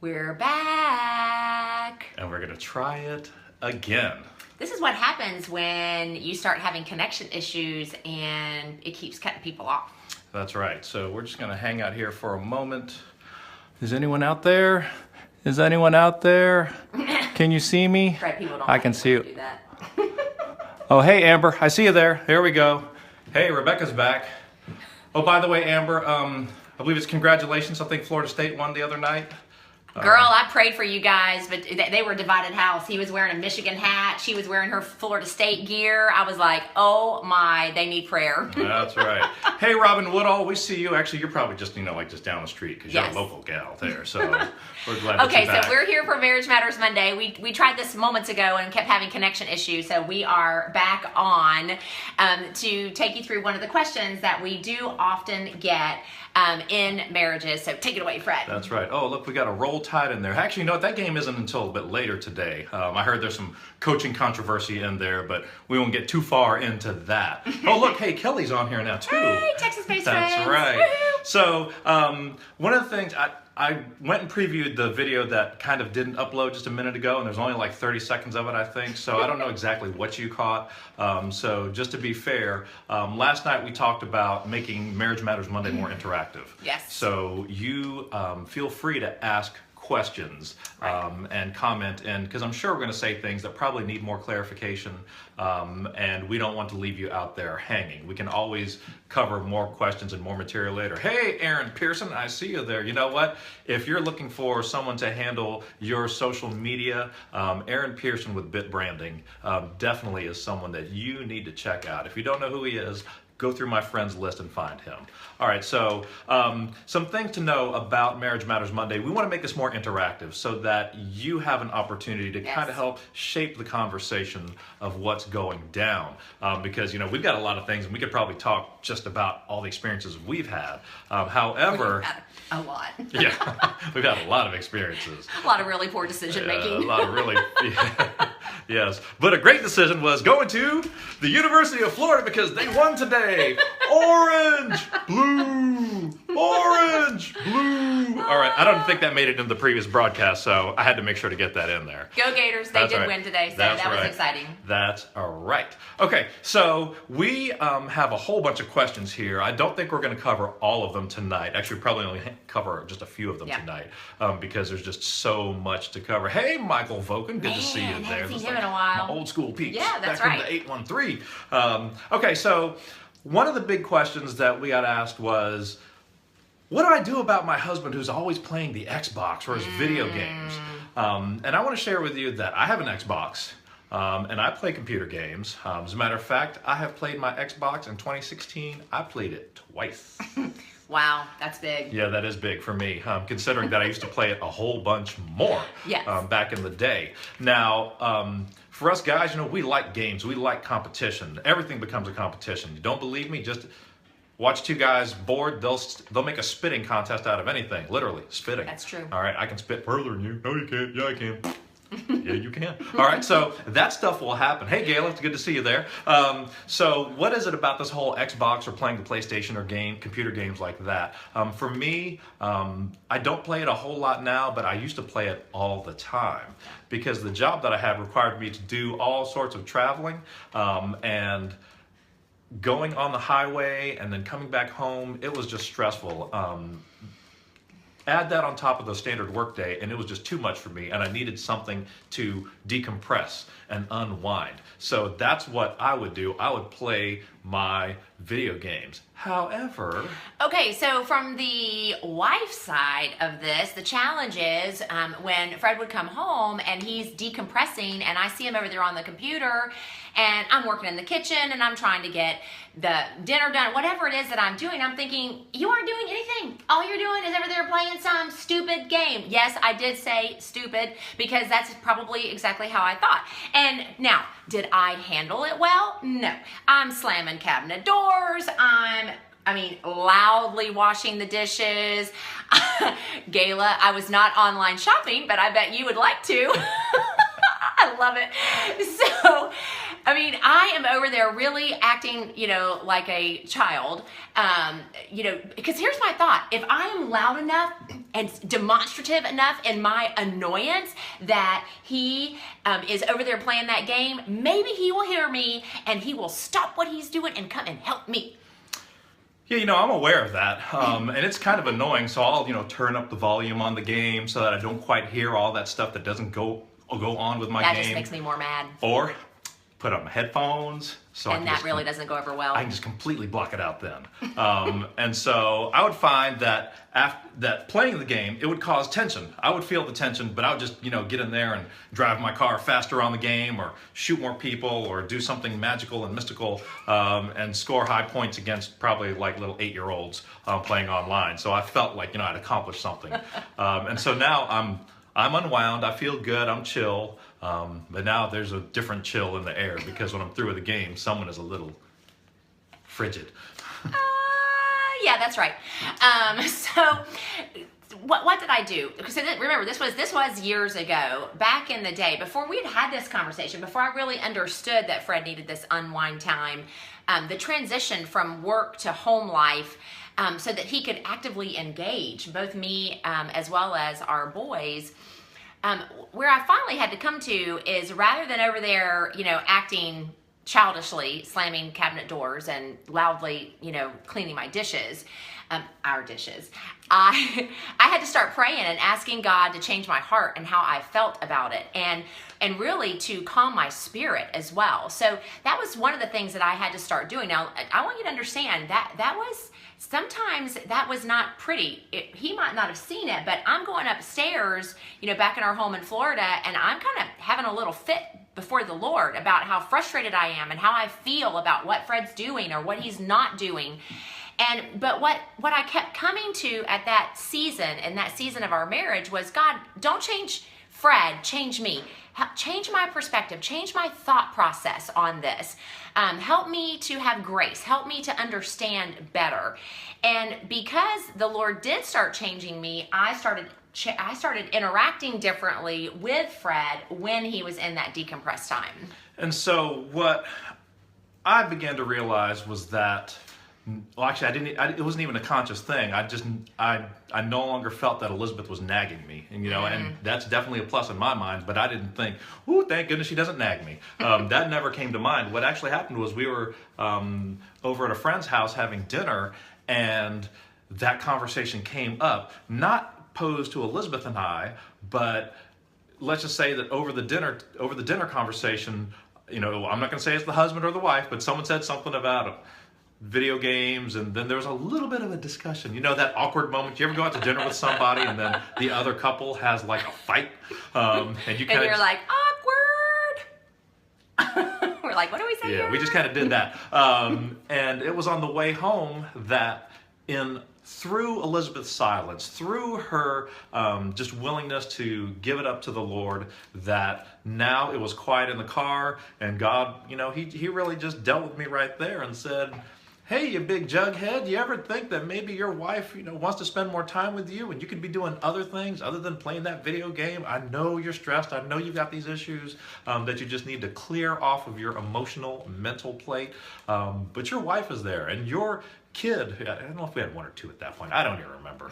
We're back. And we're going to try it again. This is what happens when you start having connection issues and it keeps cutting people off. That's right. So we're just going to hang out here for a moment. Is anyone out there? Is anyone out there? Can you see me? Right, people don't I like can it see when you. do that. Oh, hey, Amber. I see you there. Here we go. Hey, Rebecca's back. Oh, by the way, Amber, I believe it's congratulations. I think Florida State won the other night. Girl, I prayed for you guys, but they were a divided house. He was wearing a Michigan hat. She was wearing her Florida State gear. I was like, oh my, they need prayer. That's right. Hey, Robin Woodall, we see you. Actually, you're probably just, like just down the street because you're Yes. a local gal there. So we're glad that Okay, you're back. so we're here for Marriage Matters Monday. We tried this moments ago and kept having connection issues, so we are back on to take you through one of the questions that we do often get in marriages. So take it away, Fred. That's right. Oh, look, we got a Roll Tide in there. Actually, you know what? That game isn't until a bit later today. I heard there's some coaching controversy in there, but we won't get too far into that. Oh, look, hey, Kelly's on here now, too. Hey, Texas-based That's friends. right. Woohoo. So, one of the things, I went and previewed the video that kind of didn't upload just a minute ago, and there's only like 30 seconds of it, I think. So I don't know exactly what you caught. So just to be fair, last night we talked about making Marriage Matters Monday more interactive. Yes. So you feel free to ask questions and comment, and because I'm sure we're going to say things that probably need more clarification, and we don't want to leave you out there hanging. We can always cover more questions and more material later. Hey, Aaron Pearson, I see you there. You know what? If you're looking for someone to handle your social media, Aaron Pearson with Bit Branding definitely is someone that you need to check out. If you don't know who he is, go through my friends list and find him. All right, so some things to know about Marriage Matters Monday. We want to make this more interactive so that you have an opportunity to kind of help shape the conversation of what's going down. Because, we've got a lot of things, and we could probably talk just about all the experiences we've had. However... A lot. Yeah, we've had a lot of experiences. A lot of really poor decision making. A lot of really... Yes, but a great decision was going to the University of Florida because they won today. Orange, blue, orange, blue. All right, I don't think that made it in the previous broadcast, so I had to make sure to get that in there. Go Gators, they did win today, so that was exciting. That's all right. Okay, so we have a whole bunch of questions here. I don't think we're going to cover all of them tonight. Actually, probably only cover just a few of them tonight because there's just so much to cover. Hey, Michael Voken, good to see you there. Haven't seen him in a while. My old school peeps. Yeah, that's back right. From the 813. Okay, so one of the big questions that we got asked was, what do I do about my husband who's always playing the Xbox or his video games? And I want to share with you that I have an Xbox. And I play computer games. As a matter of fact, I have played my Xbox in 2016. I played it twice. Wow, that's big. Yeah, that is big for me, considering that I used to play it a whole bunch more back in the day. Now, for us guys, we like games. We like competition. Everything becomes a competition. You don't believe me? Just watch two guys bored. They'll make a spitting contest out of anything. Literally, spitting. That's true. All right, I can spit further than you. No, you can't. Yeah, I can. Yeah, you can. All right, so that stuff will happen. Hey, Gail, it's good to see you there. So what is it about this whole Xbox or playing the PlayStation or computer games like that? For me, I don't play it a whole lot now, but I used to play it all the time because the job that I had required me to do all sorts of traveling and going on the highway and then coming back home. It was just stressful. Add that on top of the standard workday, and it was just too much for me, and I needed something to decompress and unwind. So that's what I would do. I would play my video games. However... Okay, so from the wife's side of this, the challenge is when Fred would come home and he's decompressing and I see him over there on the computer and I'm working in the kitchen and I'm trying to get the dinner done, whatever it is that I'm doing, I'm thinking, you aren't doing anything. All you're doing is over there playing some stupid game. Yes, I did say stupid because that's probably exactly how I thought. And now, did I handle it well? No. I'm slamming cabinet doors. Loudly washing the dishes. Gayla, I was not online shopping, but I bet you would like to. I love it. So I mean, I am over there really acting, like a child, because here's my thought. If I am loud enough and demonstrative enough in my annoyance that he is over there playing that game, maybe he will hear me and he will stop what he's doing and come and help me. Yeah, I'm aware of that, and it's kind of annoying, so I'll, turn up the volume on the game so that I don't quite hear all that stuff that doesn't go on with my game. That just makes me more mad. Or put on my headphones. And that really doesn't go over well. I can just completely block it out then. And so I would find that that playing the game, it would cause tension. I would feel the tension, but I would just, get in there and drive my car faster on the game or shoot more people or do something magical and mystical and score high points against probably like little 8-year-olds playing online. So I felt like, I'd accomplished something. And so now I'm unwound, I feel good, I'm chill, but now there's a different chill in the air because when I'm through with the game, someone is a little frigid. Yeah, that's right. So what did I do? Because remember, this was years ago, back in the day, before we had this conversation, before I really understood that Fred needed this unwind time, the transition from work to home life, so that he could actively engage both me as well as our boys. Where I finally had to come to is rather than over there, acting childishly, slamming cabinet doors and loudly, cleaning my dishes, our dishes, I had to start praying and asking God to change my heart and how I felt about it, and really to calm my spirit as well. So that was one of the things that I had to start doing. Now, I want you to understand that was, sometimes that was not pretty. He might not have seen it, but I'm going upstairs, back in our home in Florida, and I'm kind of having a little fit before the Lord about how frustrated I am and how I feel about what Fred's doing or what he's not doing. But what I kept coming to at that season, in that season of our marriage, was, God, don't change Fred, change me. Change my perspective, change my thought process on this. Help me to have grace. Help me to understand better. And because the Lord did start changing me, I started interacting differently with Fred when he was in that decompressed time. And so what I began to realize was that, well, actually, it wasn't even a conscious thing. I no longer felt that Elizabeth was nagging me, and and that's definitely a plus in my mind. But I didn't think, "Ooh, thank goodness she doesn't nag me." That never came to mind. What actually happened was we were over at a friend's house having dinner, and that conversation came up, not posed to Elizabeth and I, but let's just say that over the dinner conversation, I'm not going to say it's the husband or the wife, but someone said something about video games, and then there was a little bit of a discussion. That awkward moment. You ever go out to dinner with somebody and then the other couple has like a fight, and you're like, awkward. We're like, what do we say? Yeah, we just kind of did that, and it was on the way home that through Elizabeth's silence, through her just willingness to give it up to the Lord, that now it was quiet in the car, and God, he really just dealt with me right there and said, "Hey, you big jughead, you ever think that maybe your wife, wants to spend more time with you and you could be doing other things other than playing that video game? I know you're stressed. I know you've got these issues that you just need to clear off of your emotional, mental plate. But your wife is there, and your kid, I don't know if we had 1 or 2 at that point. I don't even remember.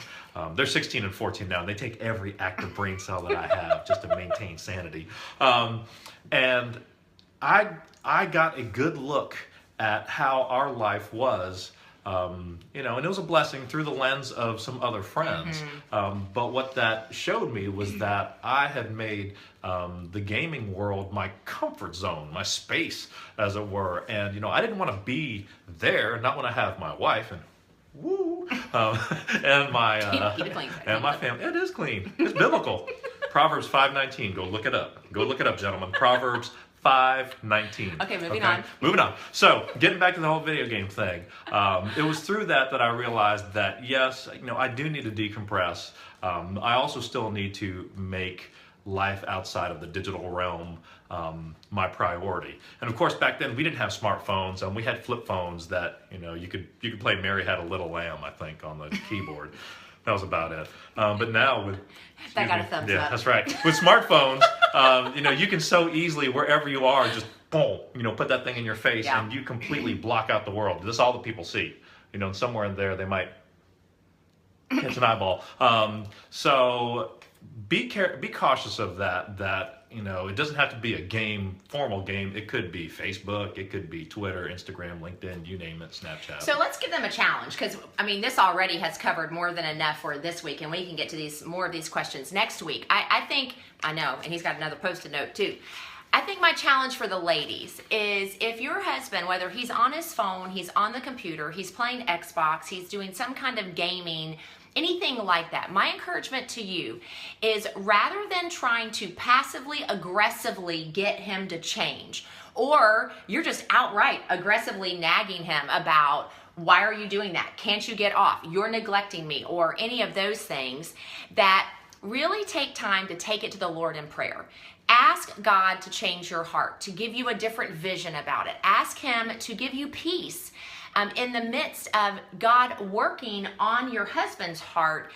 They're 16 and 14 now, and they take every active brain cell that I have just to maintain sanity. And I got a good look at how our life was, and it was a blessing through the lens of some other friends. But what that showed me was that I had made the gaming world my comfort zone, my space, as it were. And, I didn't want to be there, not when I have my wife and and my keep it clean. And my family. It is clean. It's biblical. Proverbs 5:19. Go look it up. Go look it up, gentlemen. Proverbs 5:19. Okay, moving on. Moving on. So, getting back to the whole video game thing, it was through that I realized that, yes, I do need to decompress. I also still need to make life outside of the digital realm my priority. And of course, back then we didn't have smartphones, and we had flip phones that you could play "Mary Had a Little Lamb," I think, on the keyboard. That was about it. But now with that got a thumbs up. Yeah, that's right. With smartphones, you can so easily, wherever you are, just boom, put that thing in your face, Yeah. and you completely block out the world. This is all that people see. And somewhere in there they might hit an eyeball. So be cautious of that. It doesn't have to be a formal game. It could be Facebook, it could be Twitter, Instagram, LinkedIn, you name it, Snapchat. So let's give them a challenge, because this already has covered more than enough for this week, and we can get to more of these questions next week. I know, and he's got another Post-it note too. I think my challenge for the ladies is, if your husband, whether he's on his phone, he's on the computer, he's playing Xbox, he's doing some kind of gaming, anything like that, my encouragement to you is, rather than trying to passively aggressively get him to change, or you're just outright aggressively nagging him about, why are you doing that? Can't you get off? You're neglecting me, or any of those things, that really take time to take it to the Lord in prayer. Ask God to change your heart, to give you a different vision about it. Ask Him to give you peace in the midst of God working on your husband's heart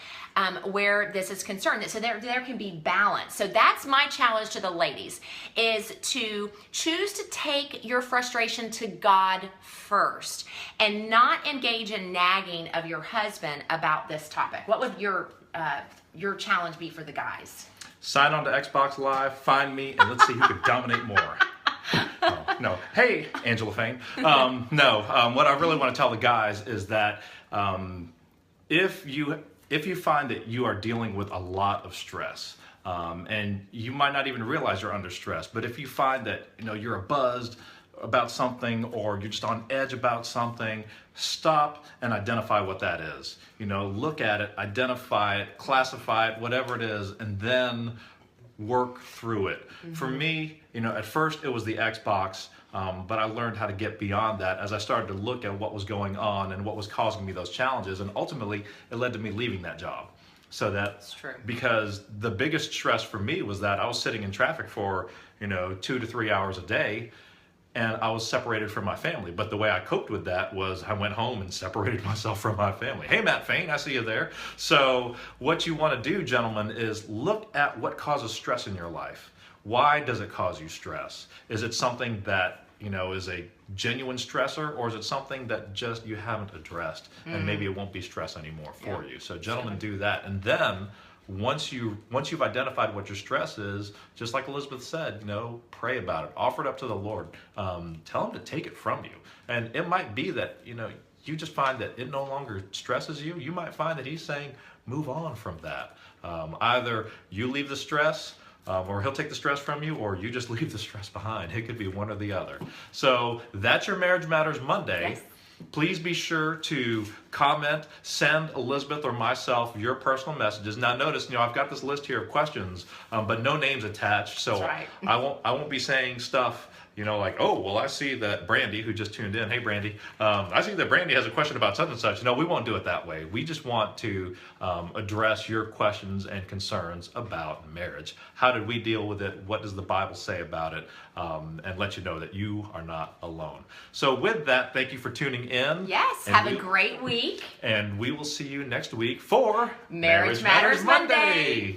where this is concerned. So there can be balance. So that's my challenge to the ladies, is to choose to take your frustration to God first and not engage in nagging of your husband about this topic. What would your challenge be for the guys? Sign on to Xbox Live, find me, and let's see who can dominate more. No. Hey, Angela Fane. What I really want to tell the guys is that if you find that you are dealing with a lot of stress, and you might not even realize you're under stress, but if you find that you're buzzed about something, or you're just on edge about something, stop and identify what that is. Look at it, identify it, classify it, whatever it is, and then work through it. Mm-hmm. For me, at first it was the Xbox, but I learned how to get beyond that as I started to look at what was going on and what was causing me those challenges, and ultimately it led to me leaving that job. So that's true. Because the biggest stress for me was that I was sitting in traffic for 2 to 3 hours a day, and I was separated from my family. But the way I coped with that was I went home and separated myself from my family. Hey, Matt Fane, I see you there. So what you want to do, gentlemen, is look at what causes stress in your life. Why does it cause you stress? Is it something that is a genuine stressor, or is it something that just you haven't addressed, and maybe it won't be stress anymore for you? So gentlemen, do that. And then once you've identified what your stress is, just like Elizabeth said, pray about it, offer it up to the Lord, tell Him to take it from you. And it might be that you just find that it no longer stresses you. You might find that He's saying, move on from that. Either you leave the stress, or He'll take the stress from you, or you just leave the stress behind. It could be one or the other. So that's your Marriage Matters Monday. Yes. Please be sure to comment, send Elizabeth or myself your personal messages. Now notice, I've got this list here of questions, but no names attached. So That's right. I won't be saying stuff, like, oh, well, I see that Brandy, who just tuned in, hey, Brandy, I see that Brandy has a question about such and such. No, we won't do it that way. We just want to address your questions and concerns about marriage. How did we deal with it? What does the Bible say about it? And let you know that you are not alone. So with that, thank you for tuning in. Yes, have a great week. And we will see you next week for Marriage Matters Monday.